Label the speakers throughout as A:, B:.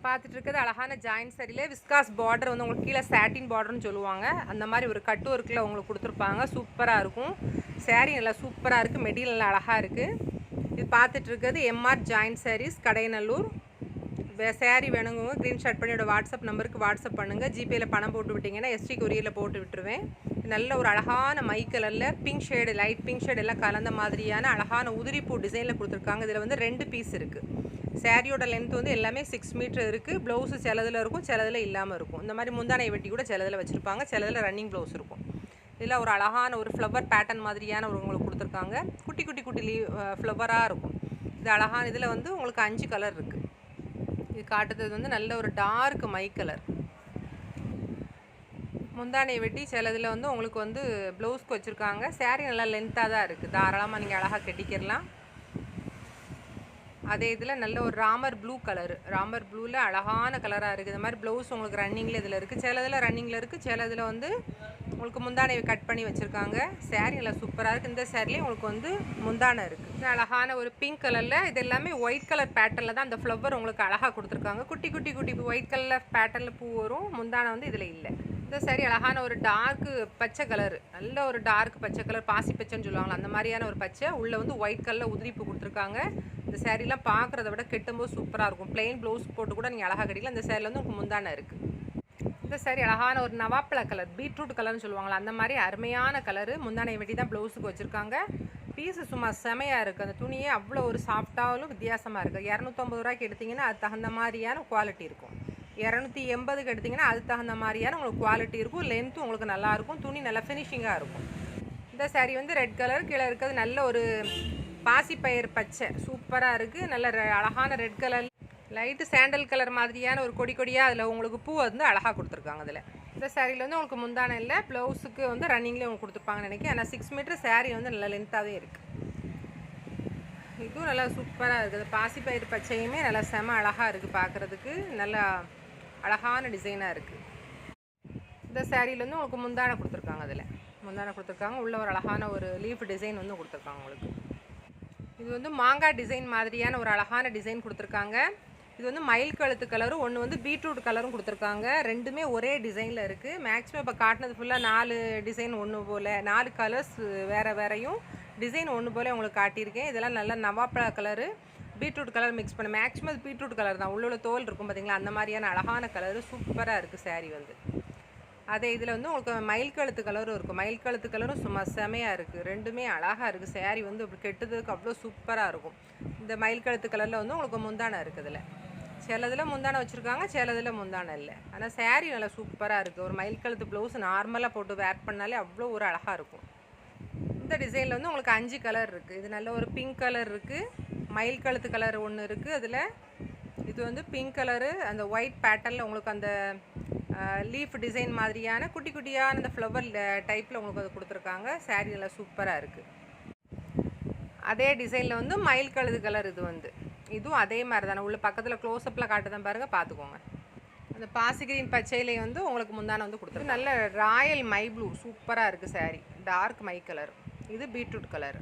A: பார்த்துட்டு இருக்கிறது அழகான ஜாயின் சரியிலே விஸ்காஸ் பார்டர் வந்து உங்களுக்கு கீழே சாட்டின் பார்டர்னு சொல்லுவாங்க. அந்த மாதிரி ஒரு கட்டு ஒர்க்கில் உங்களுக்கு கொடுத்துருப்பாங்க. சூப்பராக இருக்கும். சேரீ நல்லா சூப்பராக இருக்குது. மெட்டீரியல் நல்லா அழகாக இருக்குது. இது பார்த்துட்டு இருக்கிறது எம்ஆர் ஜாயின் சாரீஸ், கடையநல்லூர். சேரீ வேணுங்க ஸ்க்ரீன்ஷாட் பண்ணி என்னோட வாட்ஸ்அப் நம்பருக்கு வாட்ஸ்அப் பண்ணுங்கள். ஜிபேயில் பணம் போட்டு விட்டிங்கன்னா எஸ்டி கொரியரில் போட்டு விட்டுருவேன். நல்ல ஒரு அழகான மை கலரில் pink shade, light pink shade எல்லாம் கலந்த மாதிரியான அழகான உதிரிப்பூ டிசைனில் கொடுத்துருக்காங்க. இதில் வந்து 2 பீஸ் இருக்குது. சாரியோட லென்த் வந்து எல்லாமே 6 மீட்டர் இருக்குது. ப்ளவுஸு சிலதில் இருக்கும், சிலதில் இல்லாமல் இருக்கும். இந்த மாதிரி முந்தானை வெட்டி கூட சிலதில் வச்சுருப்பாங்க, சிலதில் ரன்னிங் ப்ளவுஸ் இருக்கும். இதில் ஒரு அழகான ஒரு ஃப்ளவர் பேட்டர்ன் மாதிரியான ஒரு உங்களுக்கு கொடுத்துருக்காங்க. குட்டி குட்டி குட்டி ஃப்ளவராக இருக்கும். இது அழகான இதில் வந்து உங்களுக்கு 5 கலர் இருக்குது. இது காட்டுறது வந்து நல்ல ஒரு டார்க் மை கலர். முந்தானையை வெட்டி சிலதில் வந்து உங்களுக்கு வந்து ப்ளவுஸ்க்கு வச்சுருக்காங்க. சாரீ நல்லா லென்த்தாக தான் இருக்குது. தாராளமாக நீங்கள் அழகாக கட்டிக்கிறலாம். அதே இதில் நல்ல ஒரு ராமர் ப்ளூ கலரு, ராமர் ப்ளூவில் அழகான கலராக இருக்குது. இந்த மாதிரி ப்ளவுஸ் உங்களுக்கு ரன்னிங்கில் இதில் இருக்குது. சிலதில் ரன்னிங்கில் இருக்குது, சிலதில் வந்து உங்களுக்கு முந்தானையை கட் பண்ணி வச்சுருக்காங்க. சாரீ நல்லா சூப்பராக இருக்குது. இந்த சாரிலேயே உங்களுக்கு வந்து முந்தானை இருக்குது. அழகான ஒரு பிங்க் கலரில், இது எல்லாமே ஒயிட் கலர் பேட்டர்னில் தான் அந்த ஃப்ளவர் உங்களுக்கு அழகாக கொடுத்துருக்காங்க. குட்டி குட்டி குட்டி ஒயிட் கலரில் பேட்டர்னில் பூ வரும். முந்தானை வந்து இதில் இல்லை. இந்த சாரீ அழகான ஒரு டார்க்கு பச்சை கலரு, நல்ல ஒரு டார்க் பச்சை கலர், பாசி பச்சைன்னு சொல்லுவாங்களா அந்த மாதிரியான ஒரு பச்சை. உள்ளே வந்து ஒயிட் கலரில் உதிரிப்பு கொடுத்துருக்காங்க. இந்த சாரீலாம் பார்க்குறத விட கெட்டும்போது சூப்பராக இருக்கும். பிளெயின் ப்ளவுஸ் போட்டு கூட நீங்கள் அழகாக கட்டிக்கலாம். இந்த சாரியில் வந்து உங்களுக்கு முந்தானை இருக்குது. இந்த சாரீ அழகான ஒரு நவாப்பழ கலர், பீட்ரூட் கலர்னு சொல்லுவாங்களா அந்த மாதிரி அருமையான கலரு. முந்தானையை வெட்டி தான் ப்ளவுஸுக்கு வச்சுருக்காங்க. பீஸு சும்மா செமையாக இருக்குது. அந்த துணியே அவ்வளோ ஒரு சாஃப்டாகவும் வித்தியாசமாக இருக்குது. 250 ரூபாய்க்கு எடுத்திங்கன்னா அது தகுந்த மாதிரியான குவாலிட்டி இருக்கும். 280க்கு எடுத்திங்கன்னா அது தகுந்த மாதிரியான உங்களுக்கு குவாலிட்டி இருக்கும். லென்த்தும் உங்களுக்கு நல்லாயிருக்கும். துணி நல்லா ஃபினிஷிங்காக இருக்கும். இந்த சாரீ வந்து ரெட் கலர், கீழே இருக்கிறது நல்ல ஒரு பாசிப்பயிர் பச்சை, சூப்பராக இருக்குது. நல்ல அழகான red colour, light sandal colour மாதிரியான ஒரு கொடி கொடியாக அதில் உங்களுக்கு பூ வந்து அழகாக கொடுத்துருக்காங்க. அதில் இந்த சாரியில் வந்து உங்களுக்கு முந்தானை இல்லை, ப்ளவுஸுக்கு வந்து ரன்னிங்லேயே உங்களுக்கு கொடுத்துருப்பாங்கன்னு நினைக்கிறேன். ஆனால் 6 மீட்டர் சாரீ வந்து நல்லா லென்த்தாகவே இருக்குது. இதுவும் நல்லா சூப்பராக இருக்குது. பாசிப்பயிர் பச்சையுமே நல்லா செம அழகாக இருக்குது. பார்க்குறதுக்கு நல்லா அழகான டிசைனாக இருக்குது. இந்த சாரியில் வந்து உங்களுக்கு முந்தானை கொடுத்துருக்காங்க. அதில் முந்தானை கொடுத்துருக்காங்க. உள்ள ஒரு அழகான ஒரு லீஃப் டிசைன் வந்து கொடுத்துருக்காங்க உங்களுக்கு. இது வந்து மாங்காய் டிசைன் மாதிரியான ஒரு அழகான டிசைன் கொடுத்துருக்காங்க. இது வந்து மயில் கழுத்து கலரும், ஒன்று வந்து பீட்ரூட் கலரும் கொடுத்துருக்காங்க. ரெண்டுமே ஒரே டிசைனில் இருக்குது. மேக்ஸிமம் இப்போ காட்டினது ஃபுல்லாக 4 டிசைன் ஒன்று போல், 4 கலர்ஸ் வேறு வேறையும் டிசைன் ஒன்று போல் உங்களுக்கு காட்டியிருக்கேன். இதெல்லாம் நல்லா நவாப்பழ கலரு, பீட்ரூட் கலர் மிக்ஸ் பண்ண. மேக்ஸிமம் அது பீட்ரூட் கலர் தான். உள்ள தோல் இருக்கும் பார்த்தீங்களா, அந்த மாதிரியான அழகான கலரு. சூப்பராக இருக்குது சாரீ வந்து. அதே இதில் வந்து உங்களுக்கு மயில் கழுத்து கலரும் இருக்கும். மயில் கழுத்து கலரும் சும்மா செமையாக இருக்குது. ரெண்டுமே அழகாக இருக்குது. சாரீ வந்து இப்படி கெட்டுறதுக்கு அவ்வளோ சூப்பராக இருக்கும். இந்த மயில் கழுத்து கலரில் வந்து உங்களுக்கு முந்தானை இருக்குது. இதில் சிலதில் முந்தானை வச்சுருக்காங்க, சிலதில் முந்தானை இல்லை. ஆனால் சாரீ நல்லா சூப்பராக இருக்குது. ஒரு மயில் கழுத்து ப்ளவுஸ் நார்மலாக போட்டு வேர் பண்ணாலே அவ்வளோ ஒரு அழகாக இருக்கும். இந்த டிசைனில் வந்து உங்களுக்கு 5 கலர் இருக்குது. இது நல்ல ஒரு பிங்க் கலர் இருக்குது, மயில் கழுத்து கலர் ஒன்று இருக்குது. அதில் இது வந்து பிங்க் கலரு, அந்த ஒயிட் பேட்டர்னில் உங்களுக்கு அந்த லீஃப் டிசைன் மாதிரியான குட்டி குட்டியான அந்த ஃப்ளவர் டைப்பில் உங்களுக்கு அது கொடுத்துருக்காங்க. சாரீ நல்லா சூப்பராக இருக்குது. அதே டிசைனில் வந்து மயில் கழுது கலர், இது வந்து இதுவும் அதே மாதிரி தானே. உள்ள பக்கத்தில் க்ளோஸ்அப்பில் காட்டுதான் பாருங்கள், பார்த்துக்கோங்க. அந்த பாசி கிரீன் பச்சையிலே வந்து உங்களுக்கு முந்தானை வந்து கொடுத்துருக்கு. நல்ல ராயல் மை ப்ளூ சூப்பராக இருக்குது சாரீ. டார்க் மை கலர், இது பீட்ரூட் கலர்.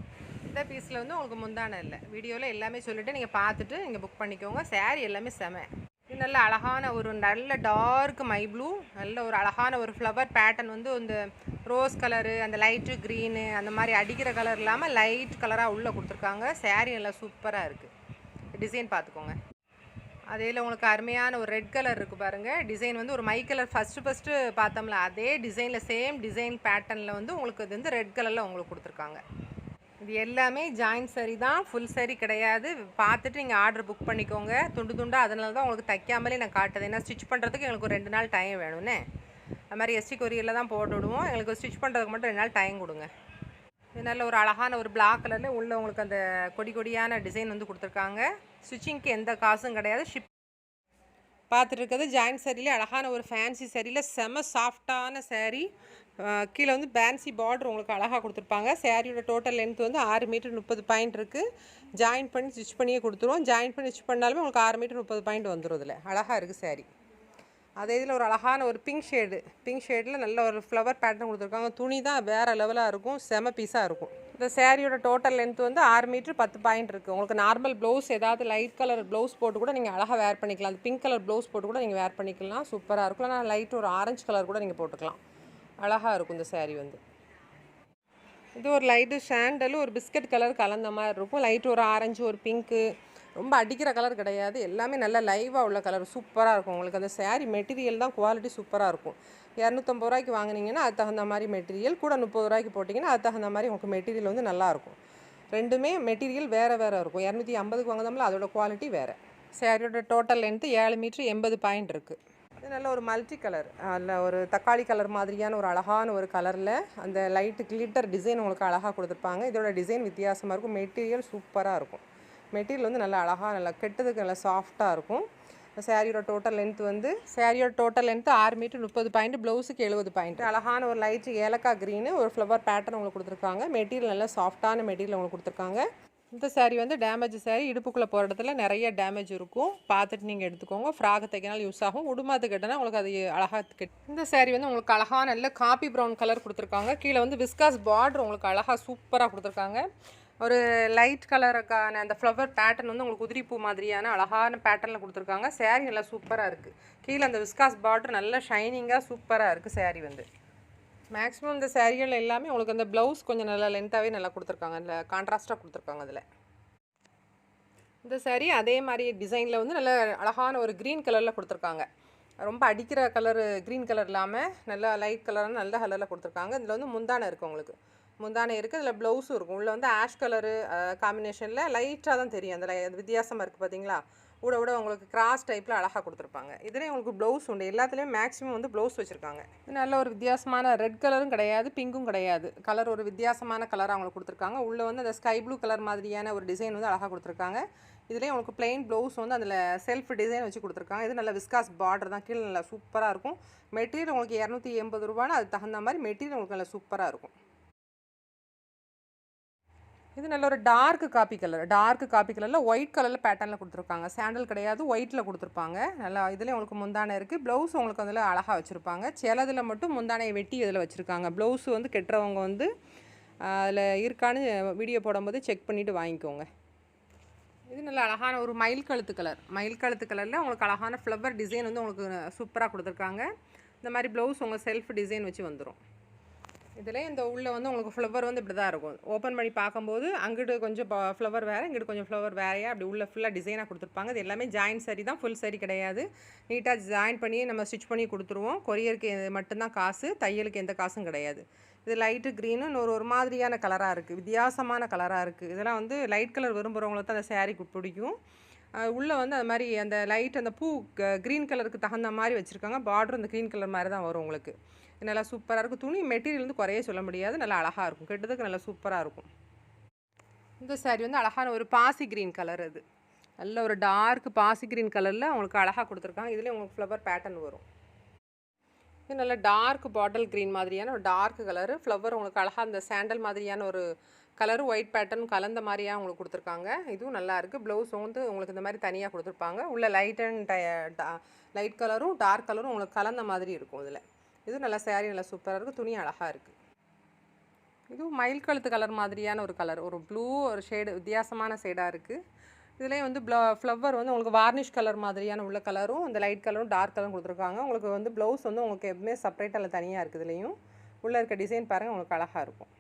A: இந்த பீஸில் வந்து உங்களுக்கு முந்தானை இல்லை. வீடியோவில் எல்லாமே சொல்லிவிட்டு நீங்கள் பார்த்துட்டு நீங்கள் புக் பண்ணிக்கோங்க. சாரீ எல்லாமே செம. இது நல்ல அழகான ஒரு நல்ல டார்க் மை ப்ளூ, நல்ல ஒரு அழகான ஒரு ஃப்ளவர் பேட்டர்ன் வந்து இந்த ரோஸ் கலரு, அந்த லைட்டு க்ரீனு அந்த மாதிரி அடிக்கிற கலர் இல்லாமல் லைட் கலராக உள்ளே கொடுத்துருக்காங்க. சாரீ நல்லா சூப்பராக இருக்குது. டிசைன் பார்த்துக்கோங்க. அதில் உங்களுக்கு அருமையான ஒரு ரெட் கலர் இருக்குது பாருங்கள். டிசைன் வந்து ஒரு மை கலர் ஃபஸ்ட்டு பார்த்தோம்ல அதே டிசைனில், சேம் டிசைன் பேட்டர்னில் வந்து உங்களுக்கு இது வந்து ரெட் கலரில் உங்களுக்கு கொடுத்துருக்காங்க. இது எல்லாமே ஜாயின் சாரீ தான், ஃபுல் சாரீ கிடையாது. பார்த்துட்டு நீங்கள் ஆர்டர் புக் பண்ணிக்கோங்க. துண்டு துண்டாக, அதனால தான் உங்களுக்கு தைக்காமலே நான் காட்டுது. ஏன்னா ஸ்டிச் பண்ணுறதுக்கு எங்களுக்கு ஒரு 2 நாள் டைம் வேணும்னே. அது மாதிரி எஸ்டி கொரியரில் தான் போட்டு விடுவோம். எங்களுக்கு ஸ்டிச் பண்ணுறதுக்கு மட்டும் 2 நாள் டைம் கொடுங்க. இது நல்ல ஒரு அழகான ஒரு பிளாக் கலரில் உள்ள உங்களுக்கு அந்த கொடி கொடியான டிசைன் வந்து கொடுத்துருக்காங்க. ஸ்டிச்சிங்க்கு எந்த காசும் கிடையாது. பார்த்துட்டு இருக்கிறது ஜாயின் சாரியில் அழகான ஒரு ஃபேன்சி சாரியில் செம சாஃப்டான சாரீ. கீழே வந்து பேன்சி பார்டர் உங்களுக்கு அழகாக கொடுத்துருப்பாங்க. சாரியோட டோட்டல் லென்த் வந்து 6 மீட்டர் 30 பாயிண்ட் இருக்குது. ஜாயின் பண்ணி ஸ்டிச் பண்ணியே கொடுத்துருவோம். ஜாயின் பண்ணி ஸ்டிச் பண்ணாலுமே உங்களுக்கு 6 மீட்டர் 30 பாயிண்ட் வந்துடும். இதில் அழகாக இருக்குது சாரீ. அதே இதில் ஒரு அழகான ஒரு பிங்க் ஷேடில் நல்ல ஒரு ஃப்ளவர் பேட்டர்ன் கொடுத்துருக்காங்க. துணி தான் வேறு லெவலாக இருக்கும், செம பீஸாக இருக்கும். இந்த சேரீயோட டோட்டல் லென்த் வந்து 6 மீட்டர் 10 பாயிண்ட் இருக்குது. உங்களுக்கு நார்மல் ப்ளவுஸ் ஏதாவது லைட் கலர் ப்ளவுஸ் போட்டு கூட நீங்கள் அழகாக வேர் பண்ணிக்கலாம். அந்த பிங்க் கலர் ப்ளவுஸ் போட்டு கூட நீங்கள் வேர் பண்ணிக்கலாம், சூப்பராக இருக்கும். ஆனால் லைட் ஒரு ஆரஞ்சு கலர் கூட நீங்கள் போட்டுக்கலாம், அழகாக இருக்கும் இந்த சேரீ வந்து. இது ஒரு லைட்டு சாண்டல் ஒரு பிஸ்கட் கலர் கலந்த மாதிரி இருக்கும். லைட் ஒரு ஆரஞ்சு ஒரு பிங்க்கு, ரொம்ப அடிக்கிற கலர் கிடையாது, எல்லாமே நல்ல லைவாக உள்ள கலர், சூப்பராக இருக்கும். உங்களுக்கு அந்த சேரீ மெட்டீரியல் தான் குவாலிட்டி சூப்பராக இருக்கும். 250 ரூபாய்க்கு வாங்கினீங்கன்னா அது தகுந்த மாதிரி மெட்டீரியல், கூட 30 ரூபாய்க்கு போட்டிங்கன்னா அது தகுந்த மாதிரி உங்களுக்கு மெட்டீரியல் வந்து நல்லாயிருக்கும். ரெண்டுமே மெட்டீரியல் வேறு வேறு இருக்கும். 250க்கு வாங்கினோம்ல அதோட குவாலிட்டி வேறு. சேரீயோட டோட்டல் லென்த்து 7 மீட்ரு 80 பாயிண்ட் இருக்குது. அது நல்ல ஒரு மல்டி கலர், அதில் ஒரு தக்காளி கலர் மாதிரியான ஒரு அழகான ஒரு கலரில் அந்த லைட்டு கிளிட்டர் டிசைன் உங்களுக்கு அழகாக கொடுத்துருப்பாங்க. இதோட டிசைன் வித்தியாசமாக இருக்கும், மெட்டீரியல் சூப்பராக இருக்கும். மெட்டீரியல் வந்து நல்லா அழகாக நல்லா கெட்டதுக்கு நல்லா சாஃப்டாக இருக்கும். சேரீயோட டோட்டல் லென்த் வந்து 6 மீட்டர் 30 பாயிண்ட், ப்ளவுஸுக்கு 70 பாயிண்ட். அழகான ஒரு லைட்டு ஏலக்காய் க்ரீனு ஒரு ஃப்ளவர் பேட்டர்ன் உங்களுக்கு கொடுத்துருக்காங்க. மெட்டீரியல் நல்லா சாஃப்டான மெட்டீரியல் உங்களுக்கு கொடுத்துருக்காங்க. இந்த சேரீ வந்து டேமேஜ் சேரீ, இடுப்புக்குள்ளே போகிற இடத்துல நிறைய டேமேஜ் இருக்கும், பார்த்துட்டு நீங்கள் எடுத்துக்கோங்க. ஃப்ராக் தைக்கினாலும் யூஸ் ஆகும், உடுமாத்து கட்டினா உங்களுக்கு அது அழகாக இந்த சேரீ வந்து உங்களுக்கு அழகாக நல்ல காப்பி ப்ரௌன் கலர் கொடுத்துருக்காங்க. கீழே வந்து விஸ்காஸ் பார்டர் உங்களுக்கு அழகாக சூப்பராக கொடுத்துருக்காங்க. ஒரு லைட் கலருக்கான அந்த ஃப்ளவர் பேட்டர்ன் வந்து உங்களுக்கு உதிரிப்பூ மாதிரியான அழகான பேட்டர்னில் கொடுத்துருக்காங்க. சேரீ நல்லா சூப்பராக இருக்குது. கீழே அந்த விஸ்காஸ் பார்டர் நல்லா ஷைனிங்காக சூப்பராக இருக்குது சேரீ வந்து. மேக்ஸிமம் இந்த சேரீகள் எல்லாமே உங்களுக்கு அந்த ப்ளவுஸ் கொஞ்சம் நல்லா லென்த்தாகவே நல்லா கொடுத்துருக்காங்க, இல்லை கான்ட்ராஸ்ட்டாக கொடுத்துருக்காங்க. அதில் இந்த சேரீ அதே மாதிரி டிசைனில் வந்து நல்ல அழகான ஒரு க்ரீன் கலரில் கொடுத்துருக்காங்க. ரொம்ப அடிக்கிற கலரு க்ரீன் கலர் இல்லாமல் நல்லா லைட் கலரான நல்ல கலரில் கொடுத்துருக்காங்க. இதில் வந்து முந்தானை இருக்குது, உங்களுக்கு முந்தானை இருக்குது, அதில் ப்ளவுஸும் இருக்கும். உள்ள வந்து ஆஷ் கலரு காம்பினேஷனில் லைட்டாக தான் தெரியும், அந்த வித்தியாசமாக இருக்குது பார்த்தீங்களா. விட உங்களுக்கு கிராஸ் டைப்பில் அழகாக கொடுத்துருப்பாங்க. இதுலேயும் உங்களுக்கு ப்ளவுஸ் உண்டு, எல்லாத்துலேயும் மேக்ஸிமம் வந்து ப்ளவுஸ் வச்சுருக்காங்க. இது நல்ல ஒரு வித்தியாசமான ரெட் கலரும் கிடையாது, பிங்க்கும் கிடையாது, கலர் ஒரு வித்தியாசமான கலராக அவங்களுக்கு கொடுத்துருக்காங்க. உள்ளே வந்து அந்த ஸ்கை ப்ளூ கலர் மாதிரியான ஒரு டிசைன் வந்து அழகாக கொடுத்துருக்காங்க. இதுலேயும் உங்களுக்கு பிளெயின் ப்ளவுஸ் வந்து அதில் செல்ஃப் டிசைன் வச்சு கொடுத்துருக்காங்க. இது நல்ல விஸ்காஸ் பார்டர் தான், கீழே நல்லா சூப்பராக இருக்கும். மெட்டீரியல் உங்களுக்கு 280 ரூபான்னு, அது தகுந்த மாதிரி மெட்டீரியல் உங்களுக்கு நல்லா சூப்பராக இருக்கும். இது நல்ல ஒரு டார்க் காப்பி கலரில் ஒயிட் கலரில் பேட்டர்னில் கொடுத்துருக்காங்க. சாண்டல் கிடையாது, ஒயிட்டில் கொடுத்துருப்பாங்க. நல்லா இதுலேயும் உங்களுக்கு முந்தானை இருக்குது, ப்ளவுஸ் உங்களுக்கு அதில் அழகாக வச்சுருப்பாங்க. சிலதில் மட்டும் முந்தானையை வெட்டி இதில் வச்சுருக்காங்க. ப்ளவுஸ் வந்து கெட்டுறவங்க வந்து அதில் இருக்கான்னு வீடியோ போடும்போது செக் பண்ணிவிட்டு வாங்கிக்கோங்க. இது நல்ல அழகான ஒரு மயில் கழுத்து கலரில் உங்களுக்கு அழகான ஃப்ளவர் டிசைன் வந்து உங்களுக்கு சூப்பராக கொடுத்துருக்காங்க. இந்த மாதிரி ப்ளவுஸ் உங்கள் செல்ஃப் டிசைன் வச்சு வந்துடும். இதில் இந்த உள்ளே வந்து உங்களுக்கு ஃப்ளவர் வந்து இப்படி தான் இருக்கும். ஓப்பன் பண்ணி பார்க்கும்போது அங்கிட்டு கொஞ்சம் ஃப்ளவர் வேறு, இங்கிட்டு கொஞ்சம் ஃப்ளவர் வேறையா அப்படி உள்ள ஃபுல்லாக டிசைனாக கொடுத்துருப்பாங்க. இது எல்லாமே ஜாயின் சாரி தான், ஃபுல் சாரி கிடையாது. நீட்டாக ஜாயின் பண்ணி நம்ம ஸ்டிச் பண்ணி கொடுத்துருவோம். கொரியருக்கு மட்டும்தான் காசு, தையலுக்கு எந்த காசும் கிடையாது. இது லைட்டு க்ரீனு ஒரு மாதிரியான கலராக இருக்குது, வித்தியாசமான கலராக இருக்குது. இதெல்லாம் வந்து லைட் கலர் விரும்புகிறவங்களுக்கு தான் அந்த சேரீ பிடிக்கும். உள்ளே வந்து அது மாதிரி அந்த லைட் அந்த பூ க்ரீன் கலருக்கு தகுந்த மாதிரி வச்சுருக்காங்க. பார்டர் அந்த க்ரீன் கலர் மாதிரி தான் வரும் உங்களுக்கு. நல்லா சூப்பராக இருக்கும். துணி மெட்டீரியல் வந்து குறைய சொல்ல முடியாது, நல்லா அழகாக இருக்கும், கெட்டதுக்கு நல்லா சூப்பராக இருக்கும். இந்த சாரீ வந்து அழகான ஒரு பாசி க்ரீன் கலர், அது நல்ல ஒரு டார்க் பாசி க்ரீன் கலரில் உங்களுக்கு அழகாக கொடுத்துருக்காங்க. இதுலேயும் உங்களுக்கு ஃப்ளவர் பேட்டர்ன் வரும். இது நல்ல டார்க் பாட்டில் க்ரீன் மாதிரியான ஒரு டார்க் கலரு, ஃப்ளவர் உங்களுக்கு அழகாக அந்த சாண்டல் மாதிரியான ஒரு கலரு ஒயிட் பேட்டர்ன் கலந்த மாதிரியாக உங்களுக்கு கொடுத்துருக்காங்க. இதுவும் நல்லாயிருக்கு. ப்ளவுஸ் வந்து உங்களுக்கு இந்த மாதிரி தனியாக கொடுத்துருப்பாங்க. உள்ள லைட் கலரும் டார்க் கலரும் உங்களுக்கு கலந்த மாதிரி இருக்கும். இதில் இது நல்லா சேரீ நல்லா சூப்பராக இருக்குது, துணி அழகாக இருக்குது. இதுவும் மயில் கழுத்து கலர் மாதிரியான ஒரு கலர், ஒரு ப்ளூ ஒரு ஷேடு, வித்தியாசமான ஷேடாக இருக்குது. இதுலேயும் வந்து ஃப்ளவர் வந்து உங்களுக்கு வார்னிஷ் கலர் மாதிரியான உள்ள கலரும் இந்த லைட் கலரும் டார்க் கலரும் கொடுத்துருக்காங்க. உங்களுக்கு வந்து ப்ளவுஸ் வந்து உங்களுக்கு எப்பவுமே செப்பரேட்டாக தனியாக இருக்குது. இதுலேயும் உள்ளே இருக்க டிசைன் பாருங்கள், உங்களுக்கு அழகாக இருக்கும்.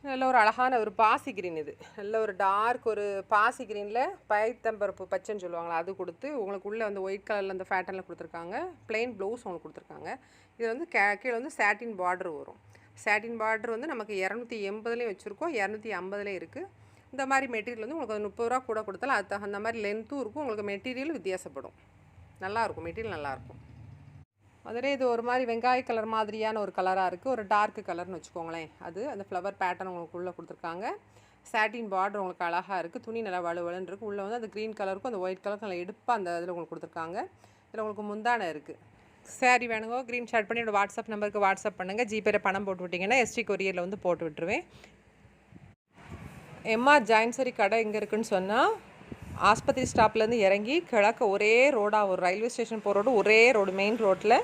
A: நல்ல ஒரு அழகான ஒரு பாசி க்ரீன், இது நல்ல ஒரு டார்க் ஒரு பாசி க்ரீனில் பயத்தம்பருப்பு பச்சைன்னு சொல்லுவாங்களா, அது கொடுத்து உங்களுக்கு உள்ளே வந்து ஒயிட் கலரில் அந்த பேட்டர்னில் கொடுத்துருக்காங்க. பிளெயின் ப்ளவுஸ் உங்களுக்கு கொடுத்துருக்காங்க. இது வந்து கீழே வந்து சாட்டின் பார்டர் வரும். சாட்டின் பார்டர் வந்து நமக்கு 280லேயும் வச்சுருக்கோம், 250லேயும் இருக்குது. இந்த மாதிரி மெட்டீரியல் வந்து உங்களுக்கு 30 ரூபா கூட கொடுத்தாலும் அது தகுந்த மாதிரி லென்த்தும் இருக்கும். உங்களுக்கு மெட்டீரியல் வித்தியாசப்படும், நல்லாயிருக்கும், மெட்டீரியல் நல்லாயிருக்கும். அதிலே இது ஒரு மாதிரி வெங்காய கலர் மாதிரியான ஒரு கலராக இருக்குது, ஒரு டார்க் கலர்னு வச்சுக்கோங்களேன். அது அந்த ஃப்ளவர் பேட்டர்ன் உங்களுக்கு உள்ளே கொடுத்துருக்காங்க. சாட்டின் பார்டர் உங்களுக்கு அழகாக இருக்குது, துணி நல்லா வலுவலுன்னு இருக்குது. உள்ளே வந்து அந்த க்ரீன் கலருக்கும் அந்த ஒயிட் கலருக்கும் நல்லா எடுப்பாக அந்த இதில் உங்களுக்கு கொடுத்துருக்காங்க. இதில் உங்களுக்கு முந்தானை இருக்குது. சேரீ வேணுங்க க்ரீன் ஷாட் பண்ணி என்னோடய வாட்ஸ்அப் நம்பருக்கு வாட்ஸ்அப் பண்ணுங்கள். ஜிபேயில் பணம் போட்டு விட்டிங்கன்னா எஸ்டி கொரியரில் வந்து போட்டு விட்டுருவேன். எம்ஆர் ஜாயின் சாரி கடை எங்கே இருக்குதுன்னு சொன்னால் ஆஸ்பத்திரி ஸ்டாப்லேருந்து இறங்கி கிழக்க ஒரே ரோடாக ஒரு ரயில்வே ஸ்டேஷன் போகிற ரோடு ஒரே ரோடு மெயின் ரோட்டில்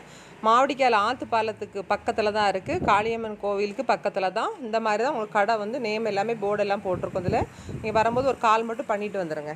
A: மாவடிக்கால் ஆற்று பாலத்துக்கு பக்கத்தில் தான் இருக்குது. காளியம்மன் கோவிலுக்கு பக்கத்தில் தான். இந்த மாதிரி தான் உங்களுக்கு கடை வந்து நேம் எல்லாமே போர்டெல்லாம் போட்டிருக்கும். இதில் நீங்கள் வரும்போது ஒரு கால் மட்டும் பண்ணிவிட்டு வந்துடுங்க.